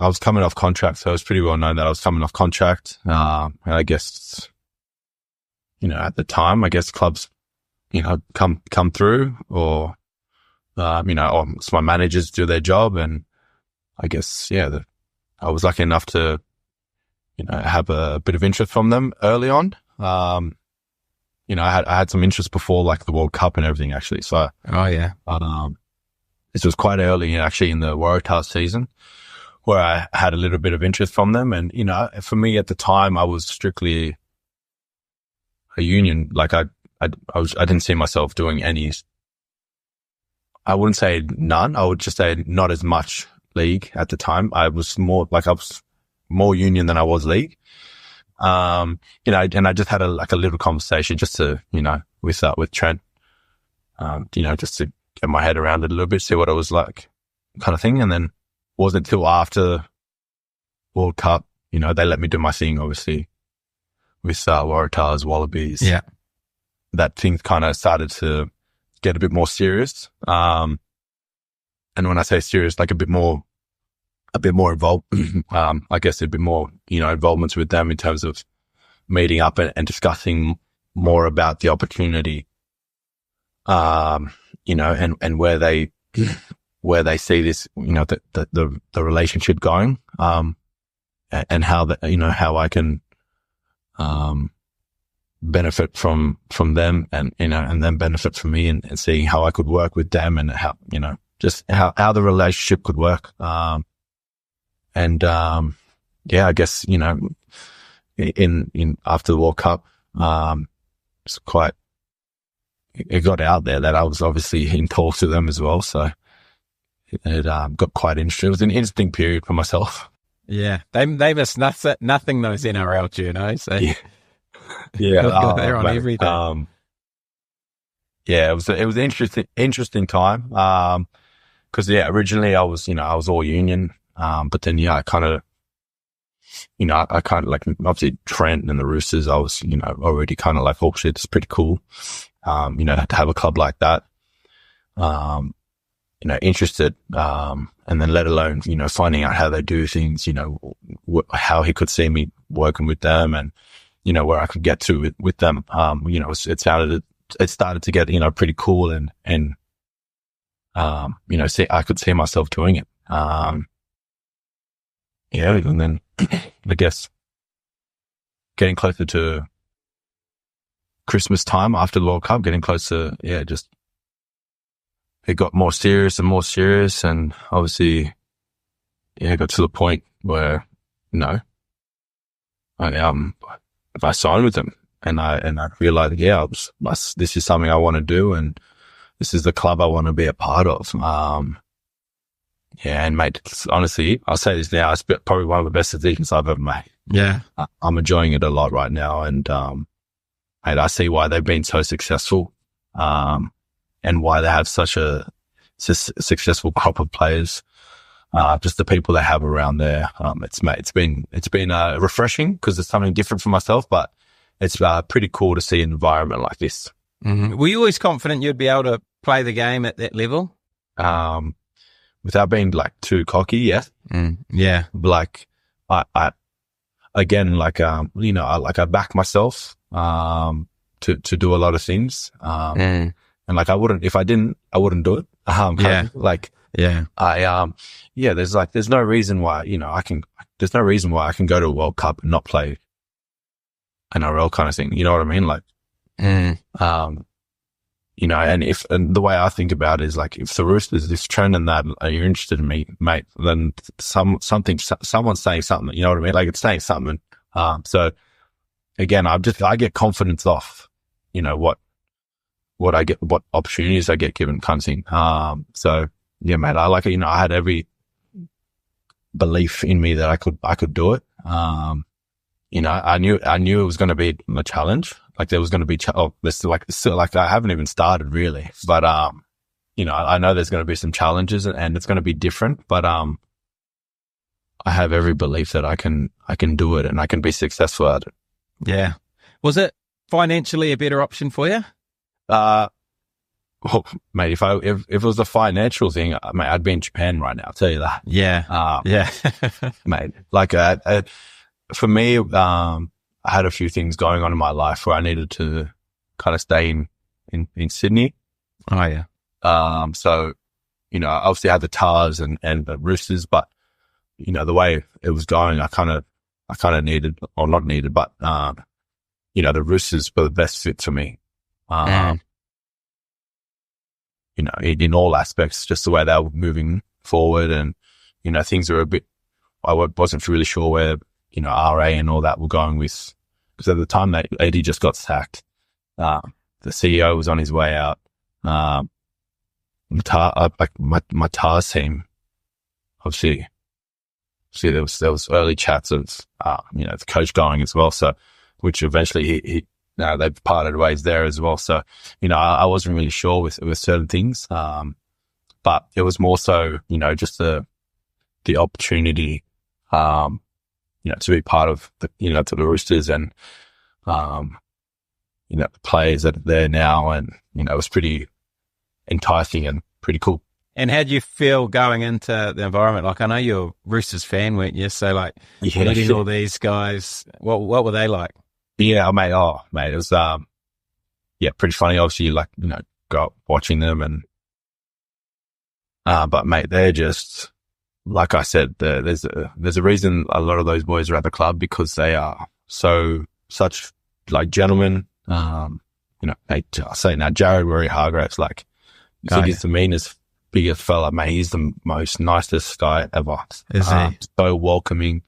I was coming off contract, so it was pretty well known that I was coming off contract. And I guess, at the time, I guess clubs, come through, or, or so my managers do their job. And I guess, I was lucky enough to, have a bit of interest from them early on. I had some interest before, like the World Cup and everything, actually. So, this was quite early, actually, in the Waratahs season, where I had a little bit of interest from them. And, for me at the time, I was strictly a union. Like I didn't see myself doing any, I wouldn't say none. I would just say not as much league at the time. I was more union than I was league. And I just had a little conversation just to, with Trent, just to get my head around it a little bit, see what it was like, kind of thing. And then it wasn't until after World Cup, they let me do my thing, obviously, with Waratahs, Wallabies. Yeah. That things kind of started to get a bit more serious. And when I say serious, like a bit more involved, I guess a bit more, involvements with them in terms of meeting up and discussing more about the opportunity, and where they see this, the relationship going, and how how I can, benefit from them, and, and then benefit from me, and seeing how I could work with them, and how, just how the relationship could work. I guess, in after the World Cup, it got out there that I was obviously in talks with them as well. So it got quite interesting. It was an interesting period for myself. Yeah. They missed nothing, those NRL, So yeah. They're on everything. It was an interesting time. Cause originally I was all union. But then, I kind of, like, obviously Trent and the Roosters, I was, already kind of like, oh shit, it's pretty cool. To have a club like that, interested, and then let alone, finding out how they do things, how he could see me working with them, and, where I could get to with them. It started to get, pretty cool, and, I could see myself doing it. And then I guess getting closer to Christmas time after the World Cup, getting closer, just it got more serious and more serious, and obviously, it got to the point where, I signed with them, and I realized, this is something I want to do, and this is the club I want to be a part of. And mate, honestly, I'll say this now, it's probably one of the best decisions I've ever made. Yeah. I'm enjoying it a lot right now. And, I see why they've been so successful, and why they have such a successful crop of players. Just the people they have around there. It's been refreshing, because it's something different for myself, but it's pretty cool to see an environment like this. Mm-hmm. Were you always confident you'd be able to play the game at that level? Without being like too cocky, yes. Yeah. Like I again, like, I back myself, to do a lot of things. And like, if I didn't, I wouldn't do it. There's no reason why, there's no reason why I can go to a World Cup and not play NRL kind of thing. You know what I mean? Like, and the way I think about it is, like, if the Roosters, if Trent and that are interested in me, mate, then someone's saying something, you know what I mean? Like, it's saying something. So again, I get confidence off, what I get, what opportunities I get given, kind of thing. So yeah, mate, I like it. I had every belief in me that I could do it. I knew it was going to be a challenge. Like, there was going to be, I haven't even started really, but, I know there's going to be some challenges, and it's going to be different, but, I have every belief that I can do it, and I can be successful at it. Yeah. Was it financially a better option for you? well, mate, if it was a financial thing, mate, I'd be in Japan right now. I'll tell you that. Yeah. Yeah. Mate, like, for me, I had a few things going on in my life where I needed to kind of stay in Sydney. Oh, yeah. So, I obviously had the Tars and the Roosters, but, the way it was going, I kind of needed, or not needed, but, the Roosters were the best fit for me. In all aspects, just the way they were moving forward, and, things were a bit, I wasn't really sure where, RA and all that were going with, because at the time that Eddie just got sacked. The CEO was on his way out. My TARS team, obviously there was early chats of, the coach going as well. So, which eventually they parted ways there as well. So, I wasn't really sure with certain things. But it was more so, just the opportunity, to be part of to the Roosters and, the players that are there now. And, it was pretty enticing and pretty cool. And how do you feel going into the environment? Like, I know you're a Roosters fan, weren't you? So, like, meeting all these guys, what were they like? Yeah, mate. Oh, mate, it was, pretty funny. Obviously, you go up watching them and, but mate, they're just, like I said, there's a reason a lot of those boys are at the club, because they are such like gentlemen. Mate, I say now, Jared Rory Hargraves, like, I think he's the meanest, biggest fella, mate. He's the most nicest guy ever. Is he? So welcoming,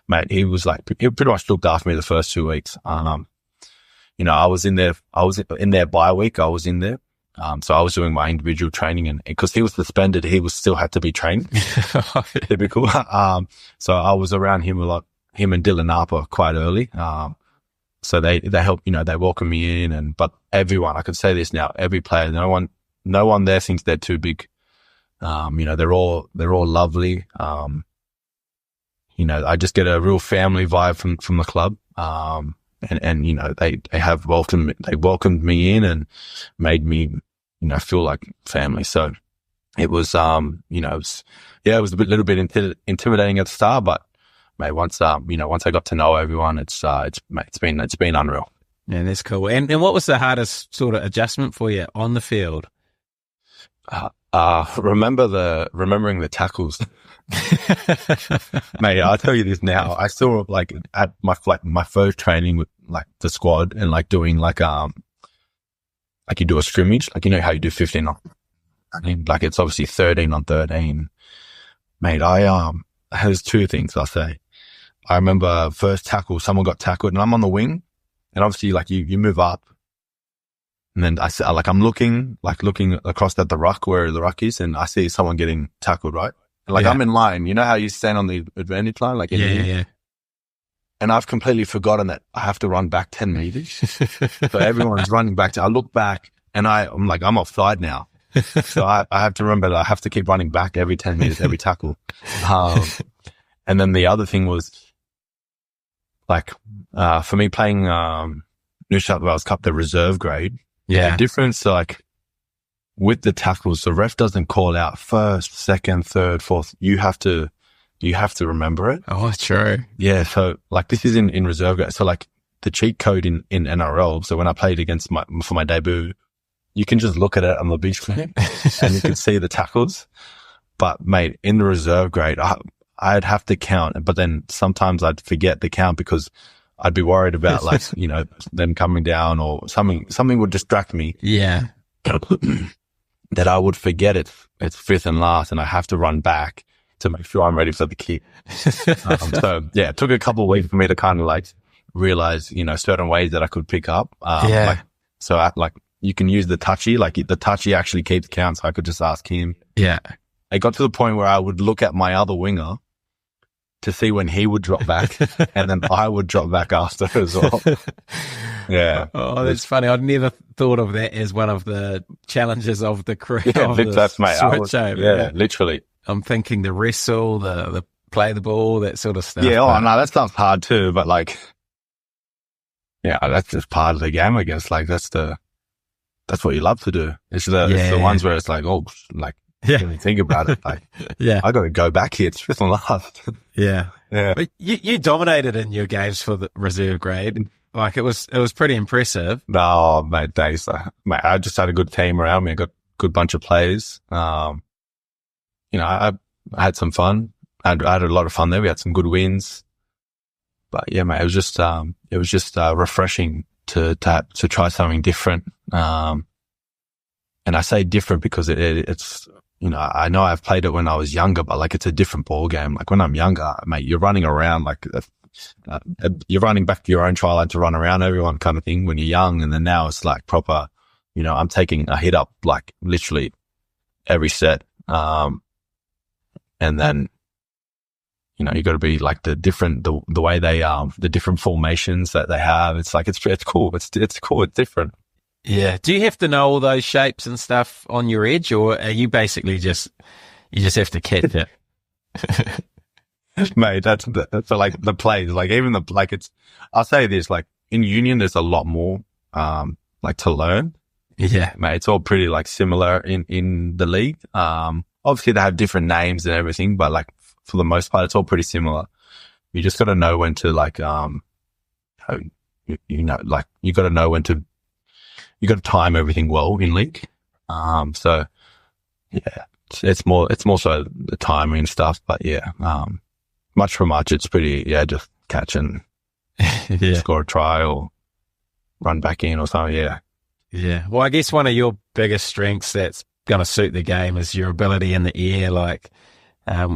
mate. He pretty much looked after me the first 2 weeks. I was in their bye week. I was in there. So I was doing my individual training, and because he was suspended, he still had to be trained. Typical. So I was around him a lot, him and Dylan Harper quite early. So they helped, they welcomed me in, but everyone, I could say this now, every player, no one there thinks they're too big. They're all lovely. I just get a real family vibe from the club. They have welcomed me in and made me, feel like family. So it was, it was a little bit intimidating at the start, but mate, once I got to know everyone, it's been unreal. Yeah, that's cool. And what was the hardest sort of adjustment for you on the field? Remembering the tackles. Mate, I'll tell you this now. I saw at my first training with like the squad and like doing like you do a scrimmage, like how you do 15 on, I mean, like it's obviously 13 on 13. Mate, there's two things I'll say. I remember first tackle, someone got tackled and I'm on the wing, and obviously like you move up. And then I'm looking across at the ruck where the ruck is, and I see someone getting tackled, right? And I'm in line. You know how you stand on the advantage line? Yeah. And I've completely forgotten that I have to run back 10 meters. So everyone's running back. I look back and I'm offside now. So I have to remember that I have to keep running back every 10 meters, every tackle. And then the other thing was for me playing, New South Wales Cup, the reserve grade. Yeah. The difference, with the tackles, the ref doesn't call out first, second, third, fourth. You have to remember it. Oh, true. Yeah. So this is in reserve grade. So the cheat code in NRL. So when I played for my debut, you can just look at it on the beach screen and you can see the tackles. But mate, in the reserve grade, I'd have to count, but then sometimes I'd forget the count because I'd be worried about them coming down or something would distract me. Yeah. That I would forget it's fifth and last, and I have to run back to make sure I'm ready for the kick. So yeah, it took a couple of weeks for me to kind of realize, certain ways that I could pick up. You can use the touchy, the touchy actually keeps count. So I could just ask him. Yeah. It got to the point where I would look at my other winger to see when he would drop back, and then I would drop back after as well. Yeah. Oh, that's funny. I'd never thought of that as one of the challenges of the crew. Yeah, that's mate. Yeah, literally. I'm thinking the wrestle, the play the ball, that sort of stuff. Yeah. Oh, no, that stuff's hard too. But that's just part of the game, I guess. That's the that's what you love to do. It's the ones where it's like, oh, like, when you think about it, like, I got to go back here. It's fifth and last. Yeah. Yeah. But you dominated in your games for the reserve grade. Like, it was pretty impressive. No, mate, thanks. Mate, I just had a good team around me. I got a good bunch of players. You know, I had some fun. I had a lot of fun there. We had some good wins. But yeah, mate, it was just refreshing to try something different. And I say different because it's, you know I've played it when I was younger, but like, it's a different ball game. Like, when I'm younger, mate, you're running around like, you're running back to your own try line to run around everyone kind of thing when you're young. And then now it's like proper, you know, I'm taking a hit up like literally every set. And then, you know, you got to be like the way they, the different formations that they have. It's like, it's cool. It's cool. It's different. Yeah. Do you have to know all those shapes and stuff on your edge, or are you basically you just have to catch it? Mate, that's like the plays, like even I'll say this, like in union, there's a lot more, like to learn. Yeah. Mate, it's all pretty like similar in the league. Obviously they have different names and everything, but like for the most part, it's all pretty similar. You just got to know when to like, you know, like you got to know when to, you got to time everything well in league. So yeah, it's more so the timing and stuff, but yeah, much for much, it's pretty, just catch and score a try or run back in or something. Yeah. Yeah. Well, I guess one of your biggest strengths that's going to suit the game is your ability in the air. Like,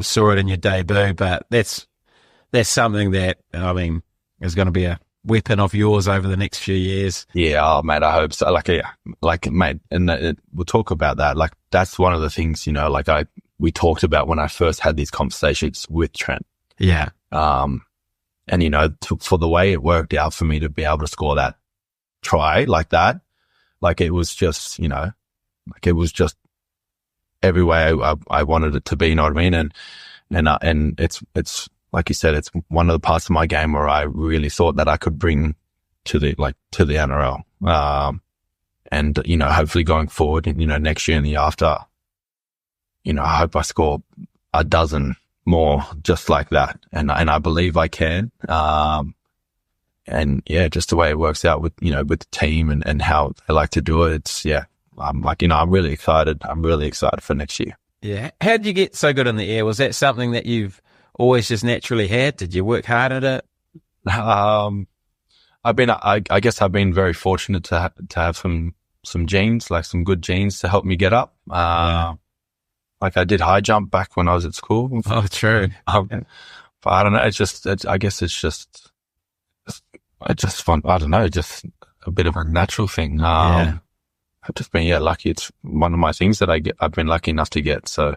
saw it in your debut, but that's something that, I mean, is going to be a weapon of yours over the next few years. Yeah, mate, I hope so. Like, mate, and we'll talk about that. Like, that's one of the things, you know, like we talked about when I first had these conversations with Trent. Yeah. And you know, for the way it worked out for me to be able to score that try like that, like it was just, you know, like it was just every way I wanted it to be, you know what I mean? And it's like you said, it's one of the parts of my game where I really thought that I could bring to the NRL. And, you know, hopefully going forward, you know, next year and the year after, you know, I hope I score a dozen more just like that. And I believe I can. And yeah, just the way it works out with, you know, with the team and how they like to do it. It's, yeah, I'm like, you know, I'm really excited. I'm really excited for next year. Yeah. How did you get so good in the air? Was that something that you've always just naturally had? Did you work hard at it? I guess I've been very fortunate to have some genes, like some good genes to help me get up. Like I did high jump back when I was at school. Oh, true. But I don't know. I guess it's just fun. I don't know, just a bit of a natural thing. I've just been, lucky. It's one of my things that I've been lucky enough to get. So